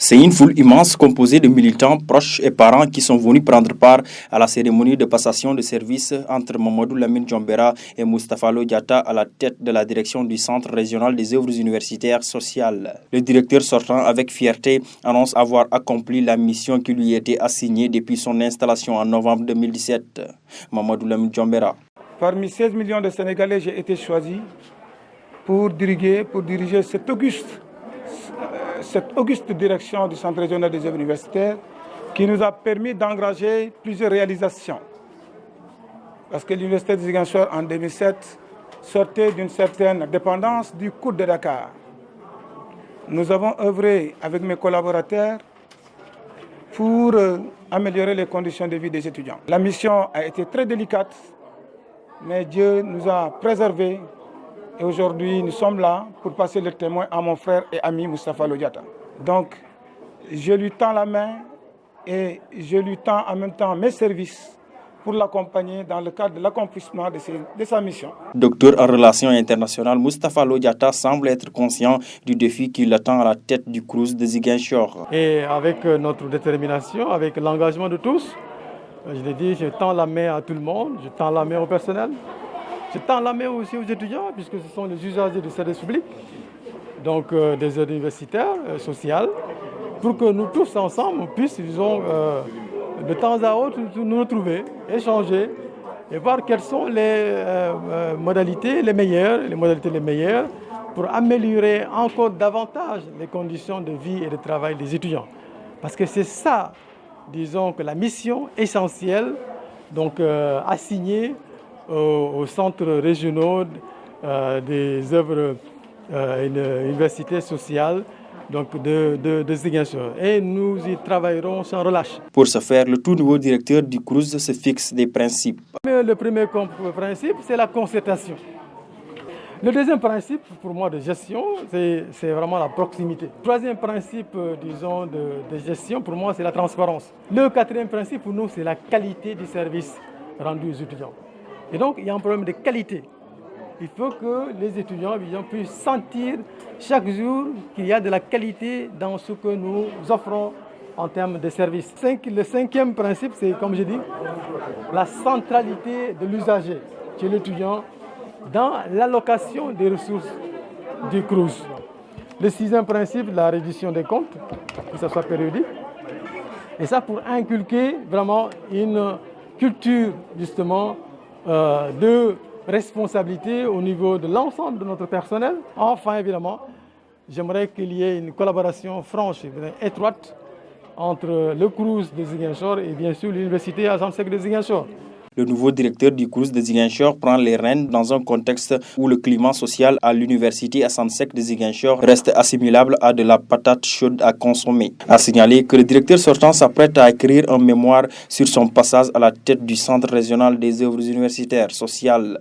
C'est une foule immense composée de militants, proches et parents qui sont venus prendre part à la cérémonie de passation de service entre Mamadou Lamine Djombera et Moustapha Lo Diatta à la tête de la direction du Centre régional des œuvres universitaires sociales. Le directeur sortant avec fierté annonce avoir accompli la mission qui lui était assignée depuis son installation en novembre 2017. Mamadou Lamine Djombera. Parmi 16 millions de Sénégalais, j'ai été choisi pour diriger cette auguste direction du Centre régional des œuvres universitaires qui nous a permis d'engager plusieurs réalisations. Parce que l'université de Ziguinchor en 2007 sortait d'une certaine dépendance du coût de Dakar. Nous avons œuvré avec mes collaborateurs pour améliorer les conditions de vie des étudiants. La mission a été très délicate, mais Dieu nous a préservés. Et aujourd'hui, nous sommes là pour passer le témoin à mon frère et ami Moustapha Lo Diatta. Donc, je lui tends la main et je lui tends en même temps mes services pour l'accompagner dans le cadre de l'accomplissement de sa mission. Docteur en relations internationales, Moustapha Lo Diatta semble être conscient du défi qui l'attend à la tête du Crous de Ziguinchor. Et avec notre détermination, avec l'engagement de tous, je l'ai dit, je tends la main à tout le monde, je tends la main au personnel. Je tends la main aussi aux étudiants, puisque ce sont les usagers du service public, donc des aides universitaires, sociales, pour que nous tous ensemble puissions, disons, de temps à autre, nous retrouver, échanger et voir quelles sont les modalités les meilleures pour améliorer encore davantage les conditions de vie et de travail des étudiants. Parce que c'est ça, disons, que la mission essentielle, donc assignée aux centres régionaux des œuvres universités sociales donc de Ziguinchor. Et nous y travaillerons sans relâche. Pour ce faire, le tout nouveau directeur du Crous se fixe des principes. Le premier principe, c'est la concertation. Le deuxième principe, pour moi, de gestion, c'est vraiment la proximité. Le troisième principe, disons, de gestion, pour moi, c'est la transparence. Le quatrième principe, pour nous, c'est la qualité du service rendu aux étudiants. Et donc, il y a un problème de qualité. Il faut que les étudiants puissent sentir chaque jour qu'il y a de la qualité dans ce que nous offrons en termes de services. Le cinquième principe, c'est, comme je dis, la centralité de l'usager chez l'étudiant dans l'allocation des ressources du Crous. Le sixième principe, la reddition des comptes, que ce soit périodique. Et ça pour inculquer vraiment une culture, justement, de responsabilité au niveau de l'ensemble de notre personnel. Enfin, évidemment, j'aimerais qu'il y ait une collaboration franche et étroite entre le Crous de Ziguinchor et bien sûr l'université Assane Seck de Ziguinchor. Le nouveau directeur du Crous de Ziguinchor prend les rênes dans un contexte où le climat social à l'université Assane Seck de Ziguinchor reste assimilable à de la patate chaude à consommer. A signaler que le directeur sortant s'apprête à écrire un mémoire sur son passage à la tête du Centre régional des œuvres universitaires sociales.